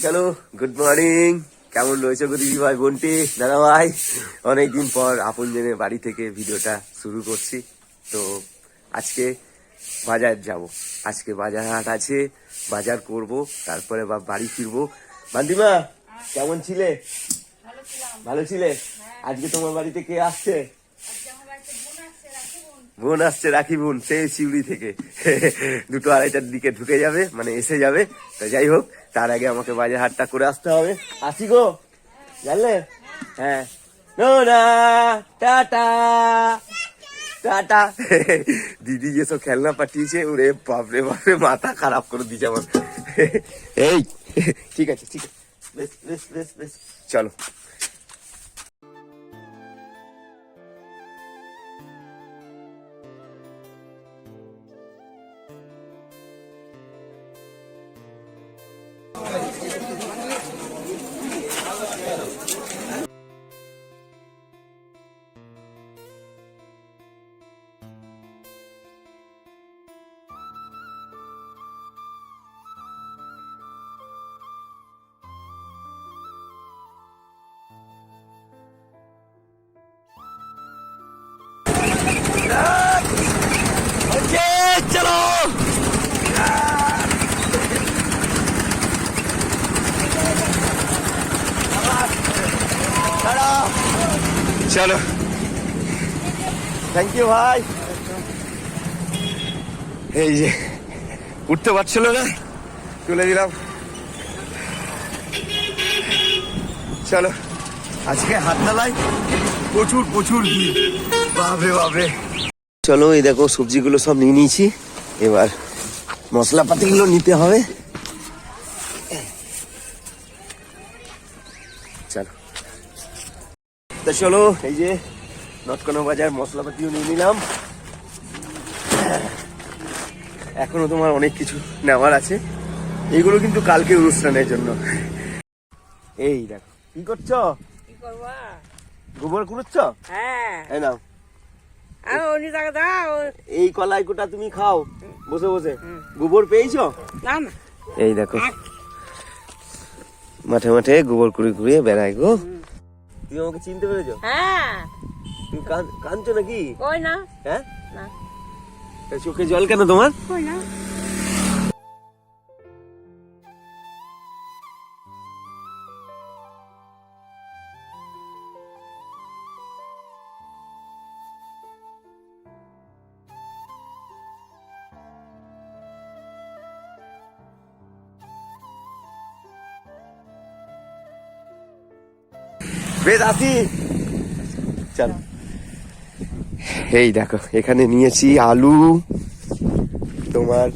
চলো, good morning. কেমন রয়েছে গো দিদি ভাই, বোনটি, দাদা ভাই? অনেকদিন পর আপনজনের বাড়ি থেকে ভিডিওটা শুরু করছি। তো আজকে বাজার যাব, আজকে বাজার হাট আছে, বাজার করব, তারপরে বাড়ি ফিরবো। বান্দিমা কেমন ছিলে? ভালো ছিলে? আজকে তোমার বাড়িতে কে আসছে? বোন আসছে, রাখি বোন, সেই শিউড়ি থেকে 2-2:30টার দিকে ঢুকে যাবে, মানে এসে যাবে। তো যাই হোক, তার আগে আমাকে বাজার হাটটা করে আসতে হবে। আসি গো, জানলে? হ্যাঁ, না টাটা টাটা। দিদি যেসব খেলনা পাঠিয়েছে, ওরে বাপরে বাপরে, মাথা খারাপ করে দিয়েছে আমার। এই ঠিক আছে, ঠিক আছে, বেশ বেশ বেশ বেশ, চলো। চলো চলো, থ্যাংক ইউ ভাই। এই যে উঠতে পারছিল না, তুলে দিলাম। চলো, আজকে হাটতলায় প্রচুর প্রচুর ভিড়, বাপরে বাপরে। চলো, এই দেখো সবজিগুলো সব নিয়ে নিয়েছি, এবার মশলাপাতিগুলো নিতে হবে। চলো, তা চলো, এই যে নটকোনা বাজার মশলাপাতিও নিয়ে নিলাম। এখনো তোমার অনেক কিছু নেওয়ার আছে, এইগুলো কিন্তু কালকে অনুষ্ঠানের জন্য। এই দেখো, কি করছো? গোবর কুড়োচ্ছ? হ্যাঁ, এই নাও, এই কলাই কোটা তুমি খাও বসে বসে। গোবর পেয়েছো? না না, এই দেখো, মাঠে মাঠে গোবর কুড়িয়ে কুড়িয়ে বেড়ায় গো। তুমি আমাকে চিনতে পেরেছো? হ্যাঁ, তুমি কাঁদছো নাকি? কই না, হ্যাঁ, না তা চোখে জল কেন তোমার? কই না। বেশ, আসি। চলো, এই দেখো, এখানে নিয়েছি আলু, তোমার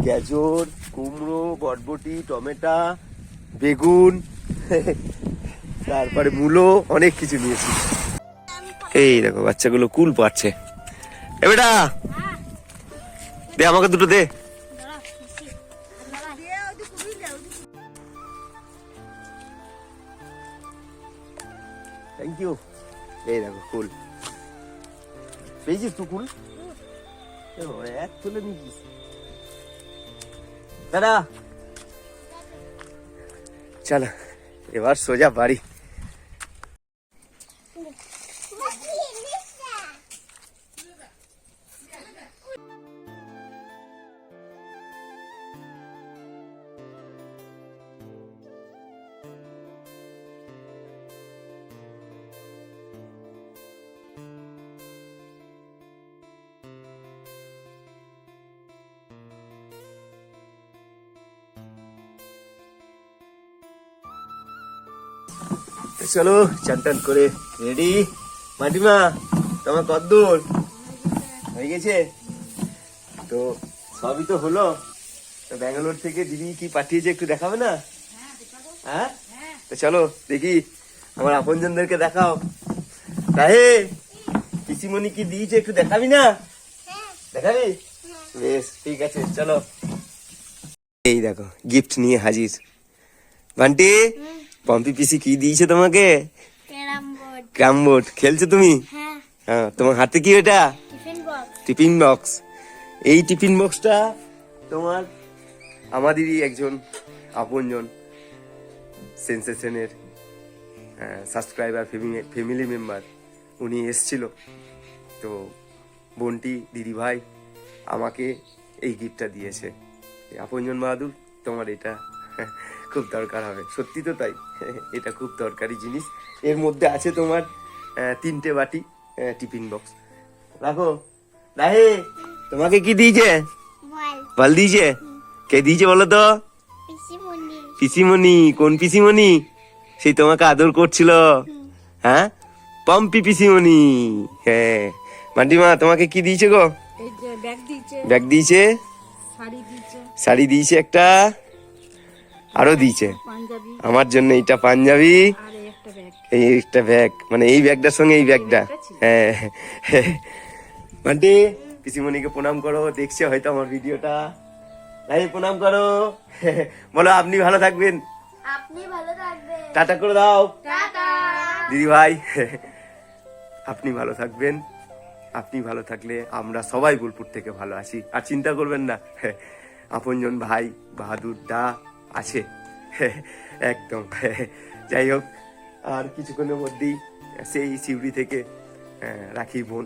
গাজর, কুমড়ো, বরবটি, টমেটো, বেগুন, তারপরে মূলো, অনেক কিছু নিয়েছি। এই দেখো, বাচ্চাগুলো কুল পাচ্ছে। এ বেটা, দে আমাকে দুটো দে। Thank you. এই দেখো কুল পেয়েছিস, তুই কুল এক তুলে নিয়েছিস। দাদা চলো, এবার সোজা বাড়ি। চলো, চান টান করে রেডি। মাটিমা, তোমার কদ্দূর হয়ে গেছে? তো সবই তো হলো। তো ব্যাঙ্গালোর থেকে দিদি কি পাঠিয়েছে একটু দেখাবে না? হ্যাঁ, তো চলো দেখি, আমার আপনজনদেরকে দেখাও। তাহে পিসিমণি কি দিয়েছে একটু দেখাবি না? দেখাবি? বেশ, ঠিক আছে, চলো। এই দেখো, গিফট নিয়ে হাজির। বান্টি, পম্পি পিসি কি দিয়েছে তোমাকে? ক্যারাম বোর্ড খেলছো তুমি? হ্যাঁ, তোমার হাতে কি এটা? Tiffin box. এই টিফিন বক্সটা তোমার আমাদেরই একজন আপনজন সেন্সেশনের সাবস্ক্রাইবার ফ্যামিলি মেম্বার, উনি এসছিল। তো বোনটি দিদিভাই আমাকে এই গিফটটা দিয়েছে। আপনজন বাহাদুর, তোমার এটা খুব দরকার হবে। সত্যি তো তাই, এটা খুব দরকারি জিনিস। এর মধ্যে আছে তোমার 3টে বাটি, টিফিন বক্স। রাখো। রাহে, তোমাকে কি দিয়েছে? বল দিয়েছে? কে দিয়েছে বলো তো? পিসিমণি। কোন পিসিমণি? সেই তোমাকে আদর করছিল, হ্যাঁ, পম্পি পিসিমণি। হ্যাঁ, মান্টিমা তোমাকে কি দিয়েছে গো? ব্যাগ দিয়েছে, শাড়ি দিয়েছে একটা, আরো দিয়েছে আমার জন্য এইটা পাঞ্জাবি, এই একটা ব্যাগ, মানে এই ব্যাগটার সঙ্গে এই ব্যাগটা। হ্যাঁ, মান্টি পিসিমণিকে প্রণাম করো, দেখছে হয়তো আমার ভিডিওটা। তাই প্রণাম করো, বলো আপনি ভালো থাকবেন, টাটা করে দাও দিদি ভাই। আপনি ভালো থাকবেন, আপনি ভালো থাকলে আমরা সবাই বোলপুর থেকে ভালো আছি। আর চিন্তা করবেন না, আপনজন ভাই বাহাদুর দা আছে একদম। যাই হোক, আর কিছুক্ষণের মধ্যেই সেই শিউরি থেকে রাখি বোন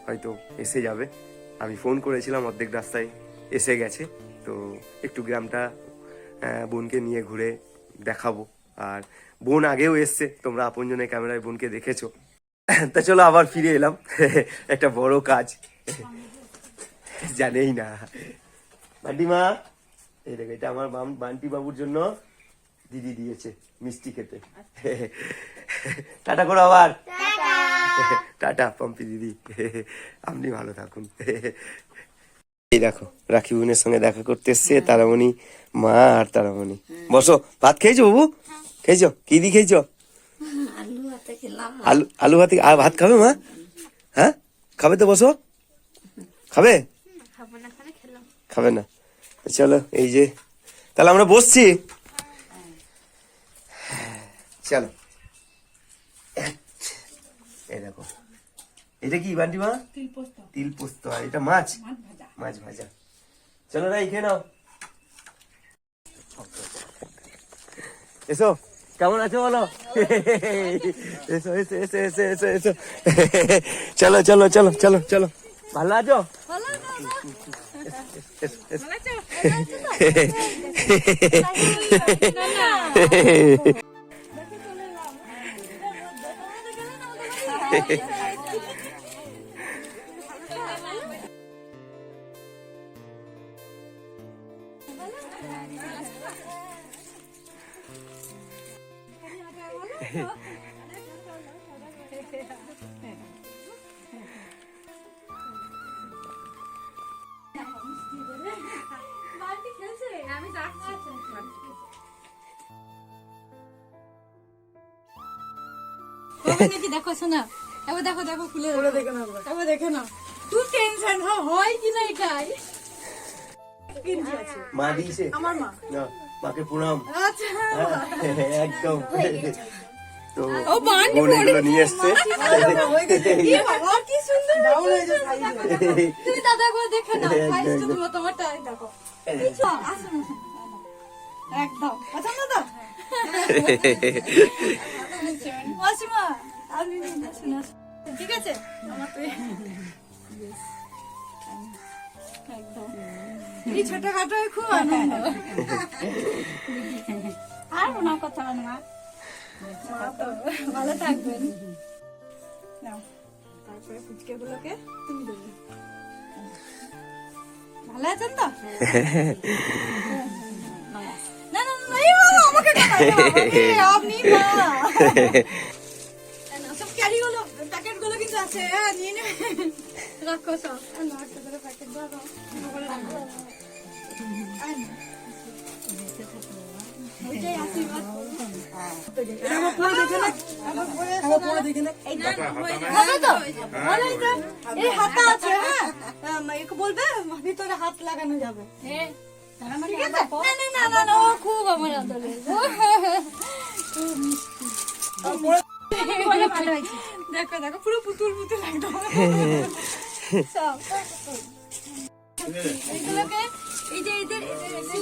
হয়তো এসে যাবে। আমি ফোন করেছিলাম, অর্ধেক রাস্তায় এসে গেছে। তো একটু গ্রামটা বোনকে নিয়ে ঘুরে দেখাবো। আর বোন আগেও এসছে, তোমরা আপনজনের ক্যামেরায় বোনকে দেখেছো। তা চলো আবার ফিরে এলাম, একটা বড় কাজ, জানেই না। বান্টিমা, এই দেখো, এটা আমার বান্টি বাবুর জন্য দিদি দিয়েছে মিষ্টি খেতে। টাটা করো আবার, টাটা পম্পি দিদি, আপনি ভালো থাকুন। এই দেখো, রাখি বোনের সঙ্গে দেখা করতে এসছে তারামণি মা আর তারামণি। বসো, ভাত খেয়েছো বাবু? খেয়েছো? কি দিয়ে খেয়েছো? আলু ভাতে। আর ভাত খাবে মা? হ্যাঁ খাবে তো, বসো। খাবে? খাবে না? চলো, এই যে তাহলে আমরা বসছি, চলো। এই দেখো, এটা কি বান্টি মা? তিল পোস্ত। আর এটা মাছ ভাজা। চলো না, খেয়ে নাও। এসো, কেমন আছো বলো? এসো এসো এসো এসো এসো এসো, চলো চলো চলো চলো চলো। ভালো আছো? দেখো শোনা, এবার দেখো দেখো খুলে দেখে না, এবার দেখে না, তুই টেনশন হয় কি না? এটাই মা দিয়েছে, আমার মা। মাকে প্রণাম। আচ্ছা, একদম। তো ও বান্টি বোন এগুলো নিয়ে এসছে। এ বাবা কি সুন্দর তুমি দাদা করে দেখে নাও, সাইজ তো তোমারটাই দেখো। কিছু আসুন একদম পছন্দ তো। মাসিমা আমি শোনা, ঠিক আছে আমার তো একদম এই ছোটখাটো খুব আনন্দ। আর কোনো কথা না, ভালো থাকবেন। তারপরে ফুচকে গুলোকে তুমি দেবে, ভালো আছেন তো? না না না, আমাকে আপনি সব ক্যারি গুলো, প্যাকেট গুলো কিন্তু আছে, নিয়ে নেবে, রাখো সব। একটা করে প্যাকেট দাও, ওইটাই আশীর্বাদ। এই হাতা আছে, হ্যাঁ বলবে ভিতরে হাত লাগানো যাবে, ঠিক আছে? না না না, ও খুব আমার আদর, দেখো দেখো পুরো পুতুল পুতুল একদম। এইগুলোকে এই যে এদের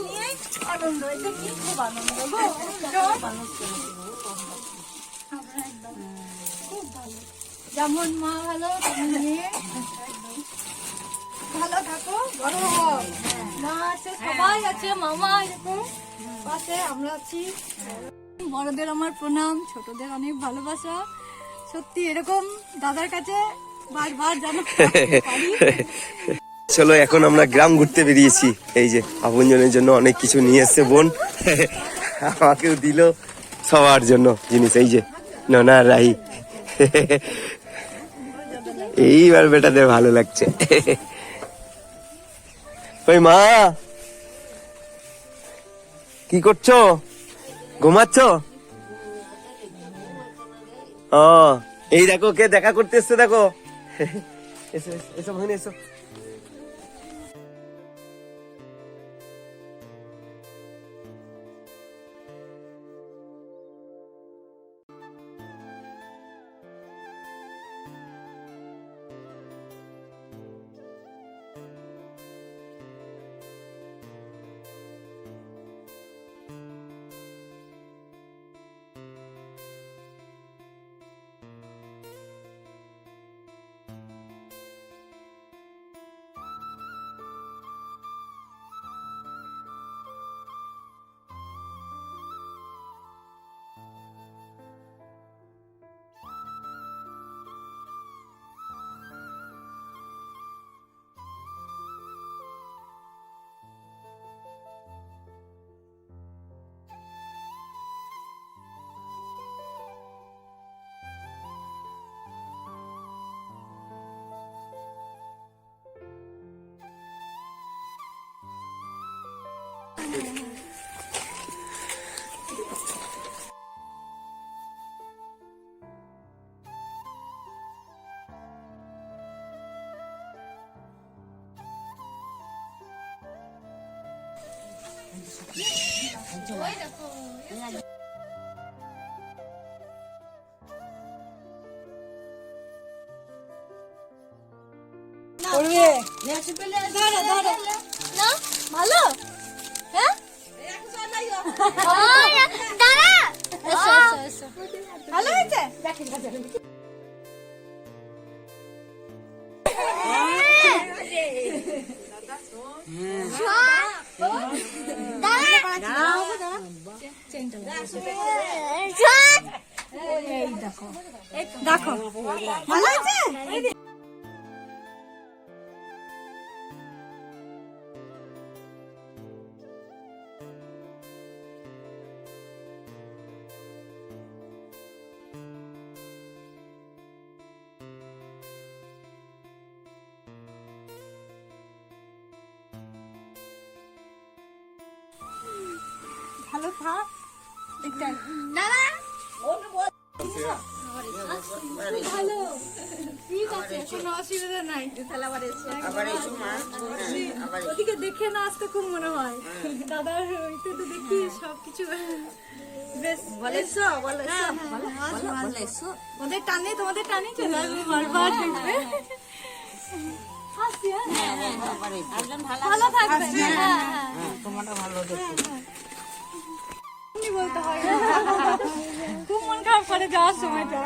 নিয়ে আনন্দ, এটা কি খুব আনন্দ গো। একদম খুব ভালো, যেমন মা ভালো তেমন মেয়ে। ভালো থাকো, বড় হও। মা আছে, সবাই আছে, মামা এরকম পাশে, আমরা আছি। বড়দের আমার প্রণাম, ছোটদের অনেক ভালোবাসা। সত্যি এরকম দাদার কাছে বারবার জানো পারি। চলো এখন আমরা গ্রাম ঘুরতে বেরিয়েছি। এই যে আপনজনের জন্য অনেক কিছু নিয়ে এসছে বোন, আমাকেও দিল সবার জন্য জিনিস। এই যে ননা রাহি, এইবার বেটাদের ভালো লাগছে। ওই মা কি করছো, ঘুমাচ্ছ? ও এই দেখো কে দেখা করতে এসছে, দেখো। এসো এসো এসো ভাঙনে এসো। ভালো, হ্যাঁ ভালো হয়েছে। দেখো ভালো হয়েছে। ভালো থাক, দাদা ভালো, ঠিক আছে, কোনো অসুবিধা নাই। ওদিকে দেখে না আসতে খুব মনে হয়, দাদার ওইতে তো দেখি সবকিছু বেশ। ওদের টানে, তোমাদের টানে চলে আসবে বারবার দেখবে। ভালো থাকবে, বলতে হয় খুব মন খারাপ করে যাওয়ার সময়টা।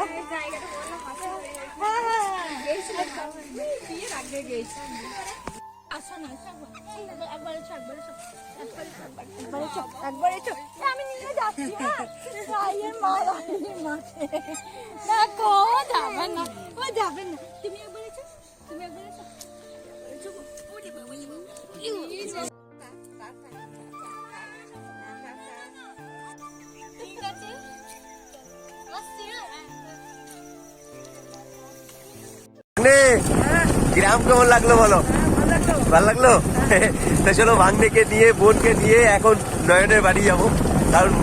আমি নিয়ে যাচ্ছি, দেখো যাবেন না, ও যাবেন না, তুমি একবার এসো, তুমি একবার এসো। গ্রাম কেমন লাগলো বলো? ভালো লাগলো? তা চলো ভাগ্নেকে নিয়ে বোনকে নিয়ে এখন নয়নের বাড়ি যাবো, কারণ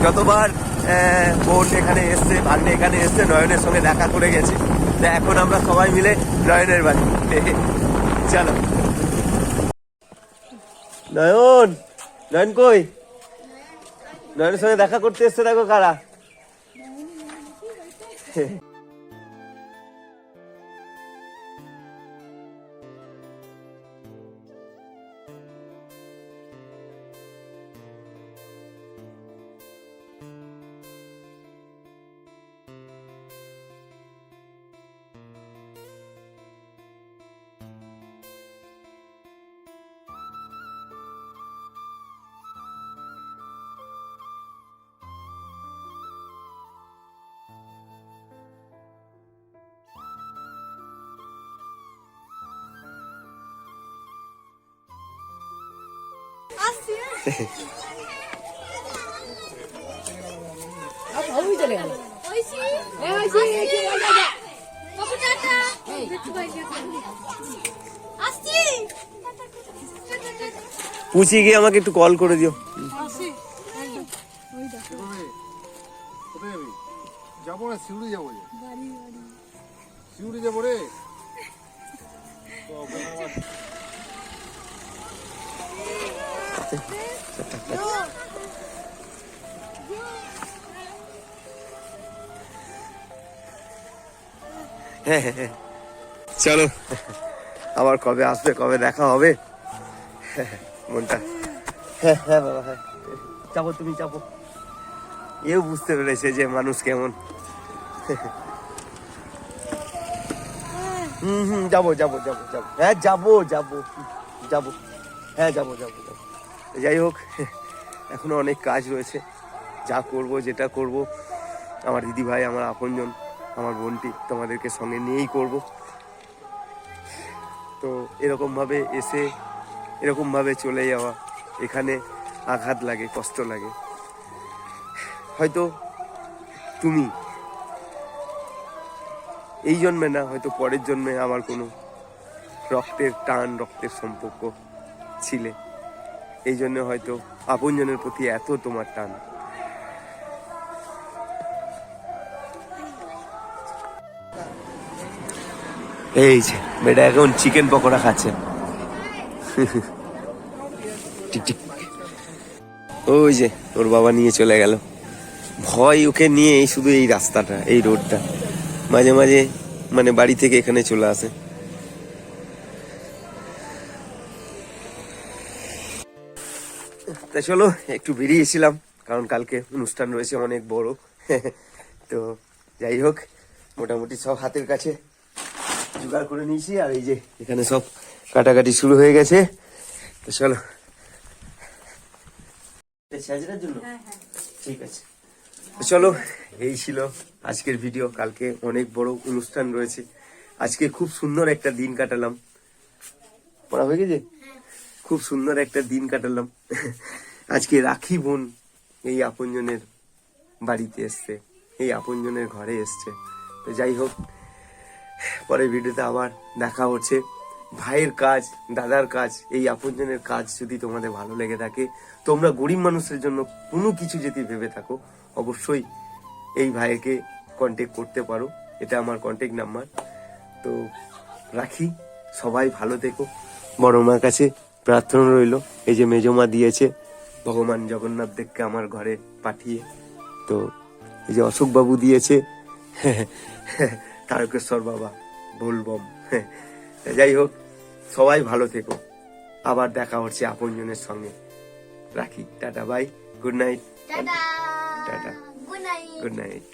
যতবার বোন এখানে এসছে, ভাগ্নে এখানে এসছে, নয়নের সঙ্গে দেখা করে গেছে। তা এখন আমরা সবাই মিলে নয়নের বাড়ি। চলো। নয়ন, নয়ন কই? নয়নের সঙ্গে দেখা করতে এসছে, দেখো কারা। আসছি ঐশী, বাবু টাটা। আসছি। পুচি গিয়ে আমাকে একটু কল করে দিও। আসি, একদম। ওই দেখো, কোথায় যাবি? যাবো না, শিউড়ি যাবো যে। বাড়ি বাড়ি। শিউড়ি যাবো রে। চলো, আবার কবে আসবে, কবে দেখা হবে মনটা। হ্যাঁ হ্যাঁ বাবা, হ্যাঁ যাবো, তুমি যাবো। এও বুঝতে পেরেছে যে মানুষ কেমন। যাবো যাবো যাবো যাবো, হ্যাঁ যাবো যাবো যাবো, হ্যাঁ যাবো যাবো যাবো। যাই হোক, এখনো অনেক কাজ রয়েছে। যা করব, যেটা করব, আমার দিদি ভাই, আমার আপনজন, আমার বোনটি তোমাদেরকে সঙ্গে নিয়েই করব। তো এরকমভাবে এসে এরকমভাবে চলে যাওয়া, এখানে আঘাত লাগে, কষ্ট লাগে। হয়তো তুমি এই জন্মে না, হয়তো পরের জন্মে আমার কোনো রক্তের টান, রক্তের সম্পর্ক ছিলে, এই জন্য হয়তো আপনজনের প্রতি এত তোমার টান। এই যে মেয়েটা এখন চিকেন পকোড়া খাচ্ছে। Tick tick. ওই যে ওর বাবা নিয়ে চলে গেল। ভয় ওকে নিয়ে এই শুধু এই রাস্তাটা, এই রোডটা মাঝে মাঝে মানে বাড়ি থেকে এখানে চলে আসে। তা চলো, একটু বেরিয়েছিলাম কারণ কালকে অনুষ্ঠান রয়েছে অনেক বড়। তো যাই হোক, মোটামুটি সব হাতের কাছে জোগাড় করে নিয়েছি। আর এই যে এখানে সব কাটাকাটি শুরু হয়ে গেছে। তো চলো, সাজানোর জন্য ঠিক আছে। তো চলো, এই ছিল আজকের ভিডিও। কালকে অনেক বড় অনুষ্ঠান রয়েছে। আজকে খুব সুন্দর একটা দিন কাটালাম। পড়া হয়ে গেছে? খুব সুন্দর একটা দিন কাটালাম। আজকে রাখি বোন এই আপনজনের বাড়িতে এসছে, এই আপনজনের ঘরে এসছে। তো যাই হোক, পরের ভিডিওতে আবার দেখা হচ্ছে। ভাইয়ের কাজ, দাদার কাজ, এই আপনজনের কাজ যদি তোমাদের ভালো লেগে থাকে, তোমরা গরিব মানুষের জন্য কোনো কিছু যদি ভেবে থাকো, অবশ্যই এই ভাইকে কন্টেক্ট করতে পারো। এটা আমার কন্টেক্ট নাম্বার। তো রাখি, সবাই ভালো থেকো। বড় মার কাছে প্রার্থনা রইল, এই যে মেজমা দিয়েছে ভগবান জগন্নাথ দেবকে আমার ঘরে পাঠিয়ে। তো এই যে অশোক বাবু দিয়েছে তারকেশ্বর বাবা বলবম। যাই হোক, সবাই ভালো থেকো। আবার দেখা হচ্ছে আপনজনের সঙ্গে। Rakhi, tata, bye, good night. Tata, tata, good night. Good night.